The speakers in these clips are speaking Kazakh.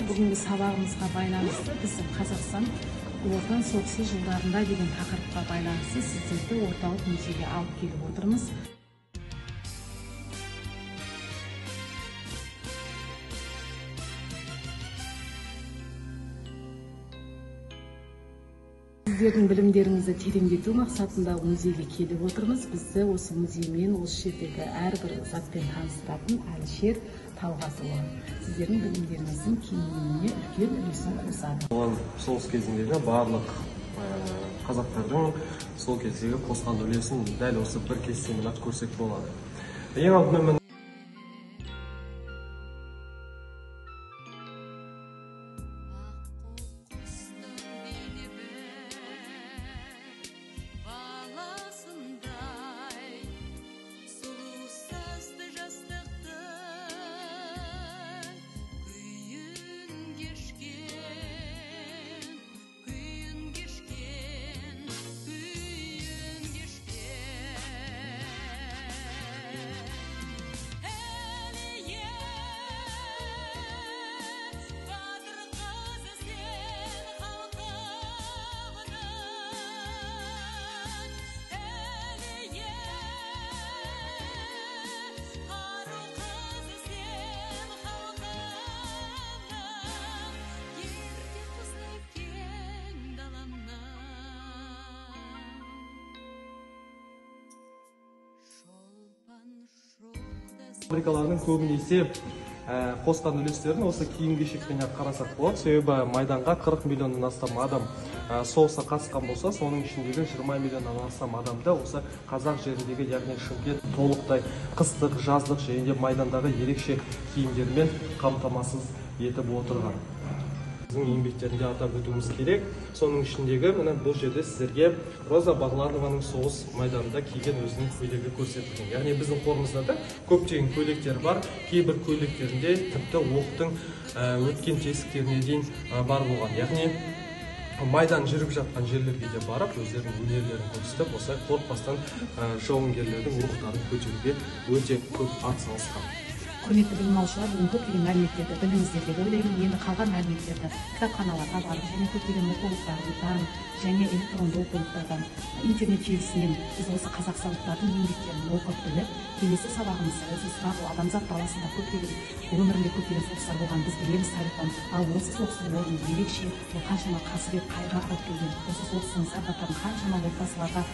бүгінгі сабағымызға байланысты біздің Қазақстан Ұлы Отан соғысы жылдарында деген тақырыпқа байланысты сіздерді орталық музейге алып келіп отырмыз. Сіздердің білімдеріңізді тереңдету мақсатында музейге келіп отырмыз. Бізді осы музеймен, осы жердегі әрбір затпен таныстыратын Әлішер Талғасұлы. Сіздердің білімдеріңіздің кеңеюіне үлкен үлесін қосады. Оған соғыс кезіндегі барлық қазақтардың сол кездегі қосқан үлесін дәл осы бір кестемен көрсек болады. Ең алдымен фабрикалардың көбінесе қосқан үлестерін осы киім-кешекпен қарасақ болады. Себебі майданға 40 миллионнан астам адам соғысқа қатысқан болса, соның ішіндегі 20 миллионнан астам адамды осы қазақ жеріндегі, яғни Шымкент толықтай қыстық, жаздық және майдандағы ерекше киімдермен қамтамасыз етіп отырған. Біздің еңбектерінде атап өтуіміз керек. Соның ішіндегі бұл жерде сіздерге Роза Бағланованың соғыс майданында киген өзінің көйлегі көрсетілген. Яғни біздің қорымызда да көптеген көйлектер бар. Кейбір көйлектерінде тіпті оқтың өткен тесіктеріне дейін бар болған. Яғни майдан жүріп жатқан жерлерге де барып, өздерінің өнерлерін көрсетіп, осылай қорықпастан жауынгерлердің рухтарын көтеруге өте көп атсалысқан. Құрметті білім алушылар, бүгін көптеген мәліметтерді білдіңіздер деп ойлаймын. Енді қалған мәліметтерді кітапханаларға барып және көптеген оқулықтардан және электронды оқулықтардан интернет желісінен біз осы қазақстандықтардың еңбектерін оқып біліп, келесі сабағымызда осы сұрағы адамзат баласында көптеген өмірінде көптеген соғыстар болған біз білеміз тарихтан. Ал осы соғыстың орны ерекше, қаншама қасірет қайғы алып келген, осы соғыстың зардабын қаншама отбасыларға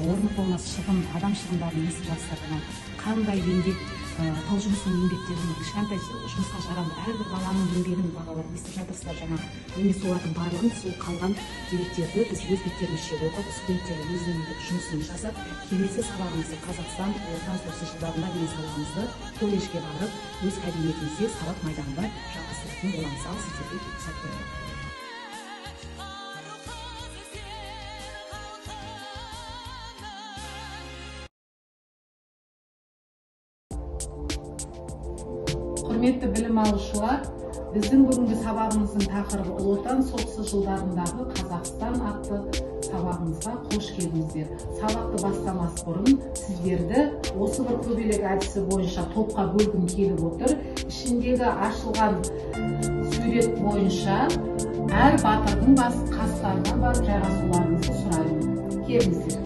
орны толмас шығын, адам шығындарын естіп жатсыздар. Қандай еңбек тау жұмысының еңбектерін, кішкентай жұмысқа жарамды әрбір баланың еңбегін бағалап естіп жатырсыздар. Жаңа енді солардың барлығын, сол қалған деректерді біз өз беттерімізше оқып, студенттер өзінің жұмысын жасап, келесі сабағымызды Қазақстан Ұлы Отан соғысы жылдарында деген сабағымызды колледжге барып, өз кабинетімізде сабақ майданында жалғастыратын боламыз. Ал сіздерге сәттілік тілеймін. Құрметті білім алушылар, біздің бүгінгі сабағымыздың тақырыбы Ұлы Отан соғысы жылдарындағы Қазақстан атты сабағымызға қош келдіңіздер. Сабақты бастамас бұрын сіздерді осы бір көбелек әдісі бойынша топқа бөлгім келіп отыр. Ішіндегі ашылған сурет бойынша әр батырдың қастарына барып жайғасуларыңызды сұраймын. Келіңіздер.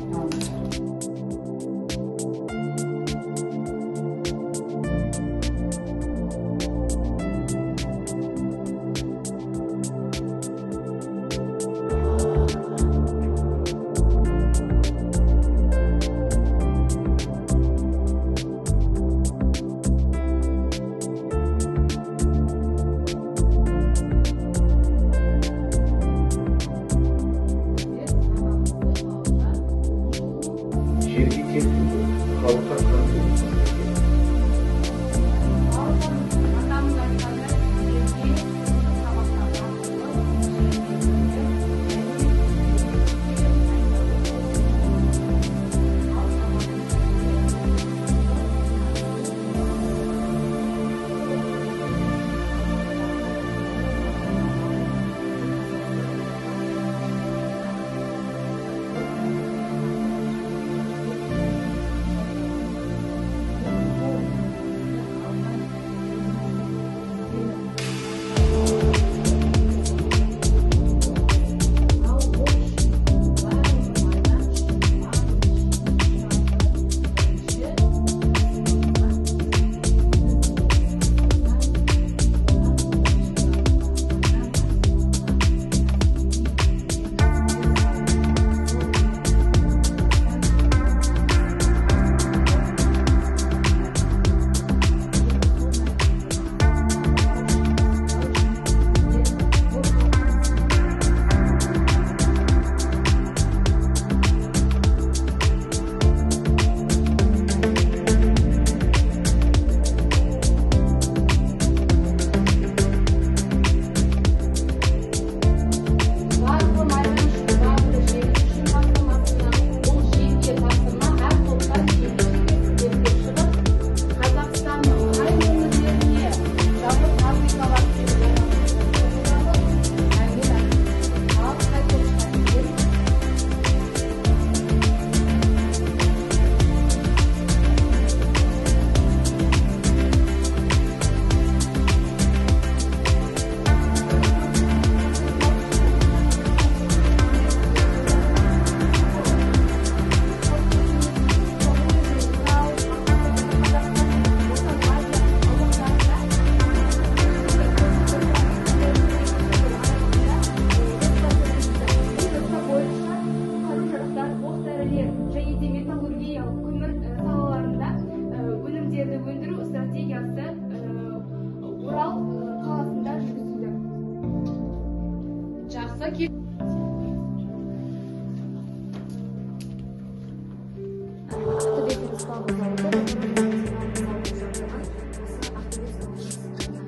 Ақтөбе Ферросплавы зауыты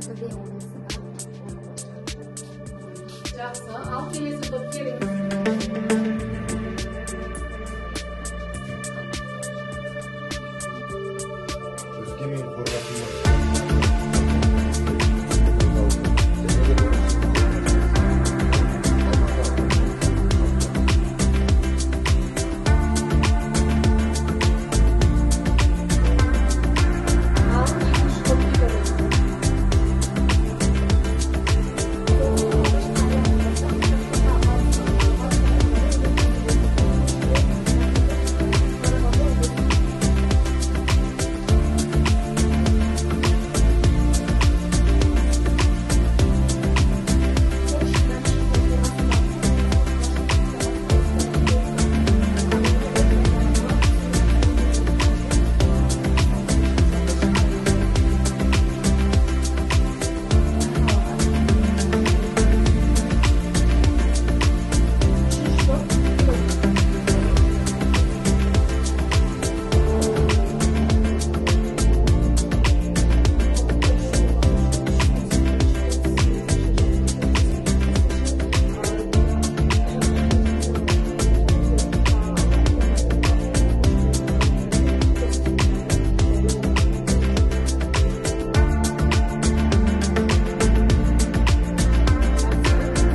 Ақтөбе облысында. Жақсы, ал келесі топ келіңіз. Өскемен қорғасында. Ал екінші топ келіңіз.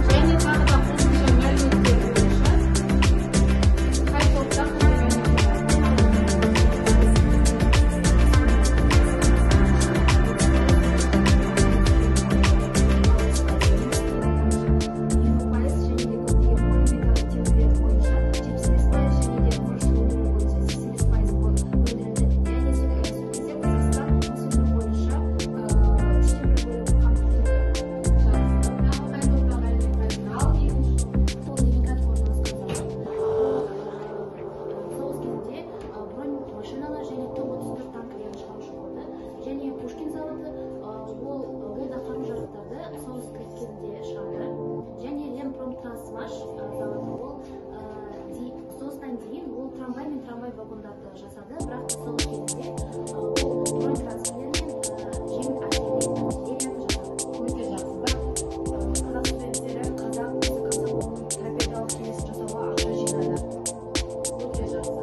Және тағы да қосымша мәліметтер бойынша қай топта қандай машиналар және топ-34 танкілерін шығарушы болды. Және Пушкин заводы ол да қару-жарақтарды соғыс кезінде шығарды. Және Лемпромтрансмаш заводы ол соғыстан кейін ол трамвай мен трамвай вагондарды жасады, бірақ соғыс кезінде ол бронь транспортерлер мен жеңіл артиллерияны жасады. өте жақсы. Қазақ студенттері қазақ комсомолының торпедалық кеңесін жасауға ақша жинады. Өте жақсы.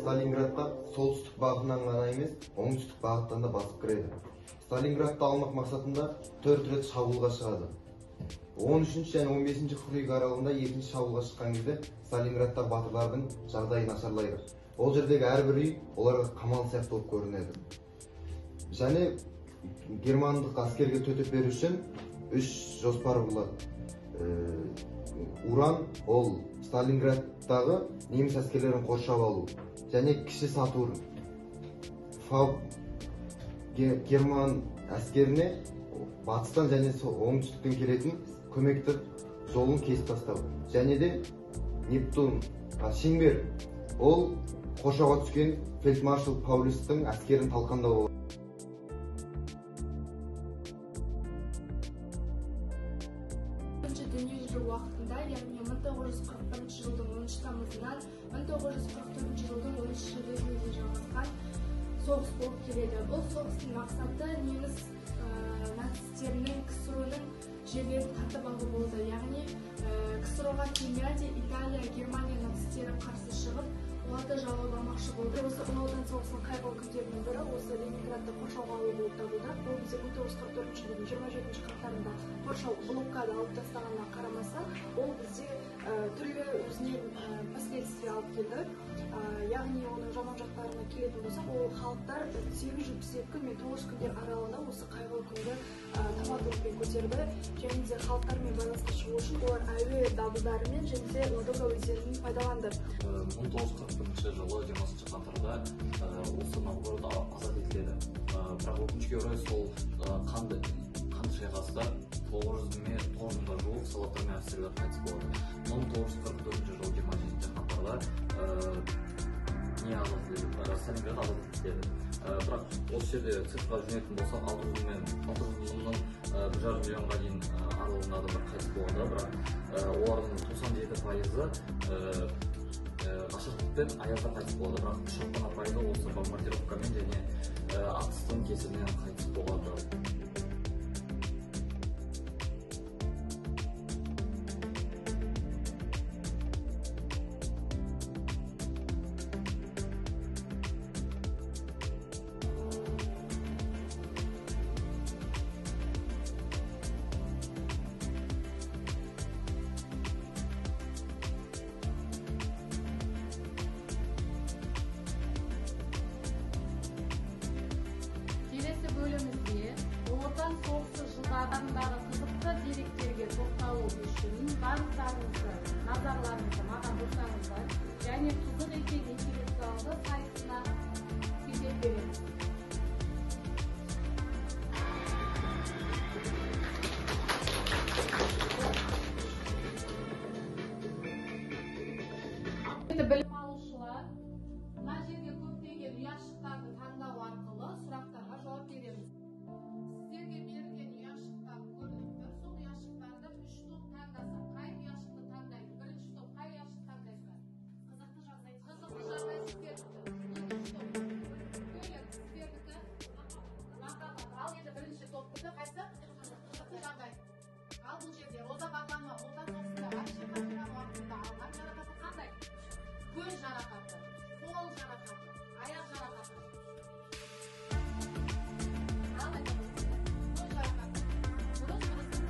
Сталинградқа солтүстік бағытынан ғана емес, оңтүстік бағыттан да басып кіреді. Сталинградты алмақ мақсатында 4 рет шабуылға шығады. 13 және 15 қыркүйек аралығында екінші шабуылға шыққан кезде Сталинградтағы батырлардың жағдайы нашарлайды. Ол жердегі әрбір үй оларға қамал сияқты болып көрінеді. Және германдық әскерге төтеп беру үшін 3 жоспар болады. Уран ол Сталинградтағы неміс әскерлерін қоршап алу. Және кіші Сатурн герман әскеріне батыстан және оңтүстіктен келетін көмекті жолын кесіп тастау. Және де Нептун шеңбер ол қоршауға түскен фельдмаршал Паулюстың әскерін талқандау болады. Дүниежүзілік уақытында, яғни 1941 жылдың 10 тамызынан 1944 жылдың 10 шілдесіне дейін жалғасқан соғыс болып келеді. Бұл соғыстың мақсаты неміс нацистерінің КСРО-ның жерлерін тартып алу болды. Яғни КСРО-ға Финляндия, Италия, Германия нацистері қарсы шығып, оларды жаулап алмақшы болды. Осы ұлы отан соғысының қайғылы күндерінің бірі осы Ленинградты қоршауға алу болып табылды. Бұл бізде 1944 жылдың 27 қаңтарында қоршау блокада алып тастағанына қарамастан, ол бізде түрлі өзінен последствия алып келді. Яғни оның жаман жақтарына келетін болсақ, ол халықтар 872 күн мен 9 күндер аралығында осы қайғылы күнді табандылықпен көтерді. Және де халықтармен байланысқа шығу үшін олар әуе дабылдарымен және де Ладога өзенін пайдаланды. 1941 жылы 20 қаңтарда осы Новгород азат етіледі. Бірақ өкінішке орай сол қанды шайқаста 900-ға жуық солдаттар мен офицерлер қайтыс болады. 1944 жылы 27 қаңтарда Сталинград азат етіледі. Бірақ осы жерде цифрға жөнелетін болсақ, 600 мыңның 1,5 миллионға дейін аралығында адамдар қайтыс болады. Бірақ олардың 97%-ы ашықтықпен аязда қайтыс болады. Бірақ 3,5%-ы осы бомбардировкамен және атыстың кесірінен қайтыс болады. адамдағы қызықты деректерге тоқталу үшін барлықтарыңызды назарларыңызды маған бұрсаңыздар және қызық екен интеллектуалды сайтына кезек береміз. Білім алушылар, мына жерге көптеген ұяшықтарды таңдау арқылы сұрақтарға жауап береміз. Сіздерге берілген ұяшықтар көрініп тұр. Сол ұяшықтарды 3 топ таңдасақ, қай ұяшықты таңдайды? Бірінші топ қай ұяшықты таңдайсыздар? Қызықты жағдай сіздердікі. Екінші топ бөлек сіздердікі. Махаббат. Ал енді бірінші топтікі қайсы? Қызықты жағдай. Ал бұл жерде Роза Бақанова Отан соғысында әбіше қатысқан уақытында алған жарақаты қандай? Көз жарақаты, қол жарақаты, аяқ жарақаты. Ал айтамыз, көз жарақаты. Дұрыс, дұрыс.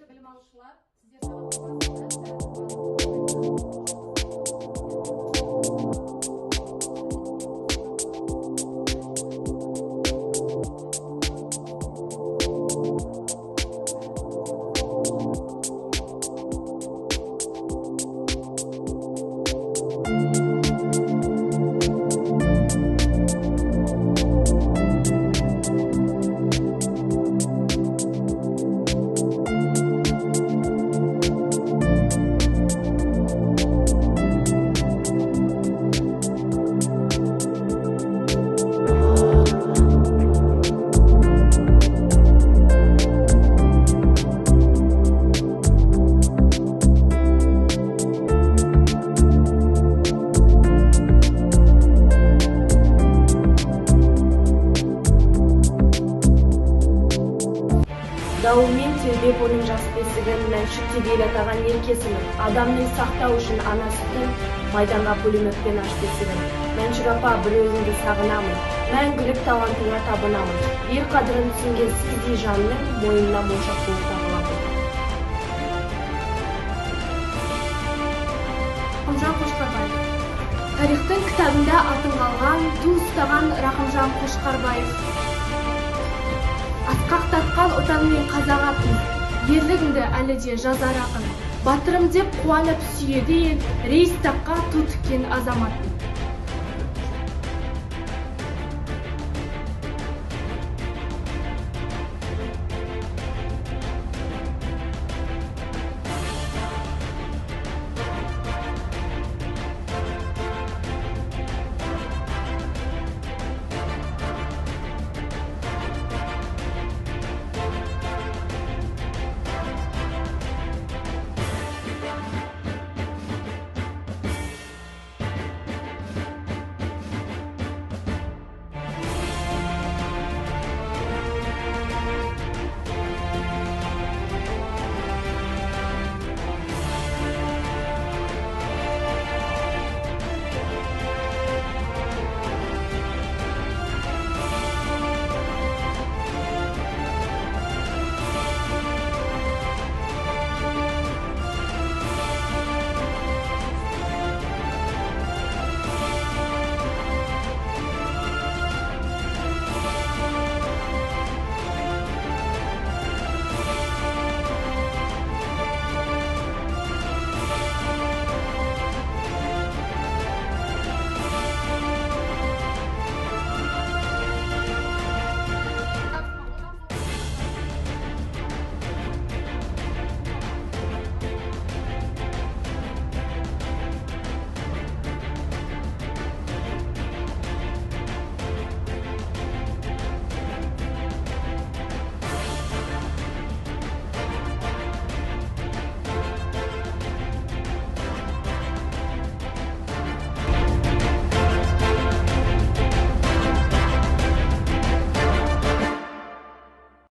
Білім алушылар, Дауылмен тербеп оның жас бесігін, мәншүк деп ел атаған еркесінің, адамның сақтау үшін ана сүтін, майданға пулеметпен аш бесігін. Мәншүк апа, бір өзіңді сағынамын, мәңгілік талантыңа табынамын. Ер қадірін түсінген сіздей жанның мойнына моншақ болып тағылады. Рақымжан Қошқарбаев. Тарихтың кітабында атын қалған, ту ұстаған Рақымжан Қошқарбаев. Асқақтатқан отанмен қазақ атын, ерлігіңді әлі де жазар ақын. Батырым деп қуанып сүйеді ел, рейс таққа ту тіккен азамат.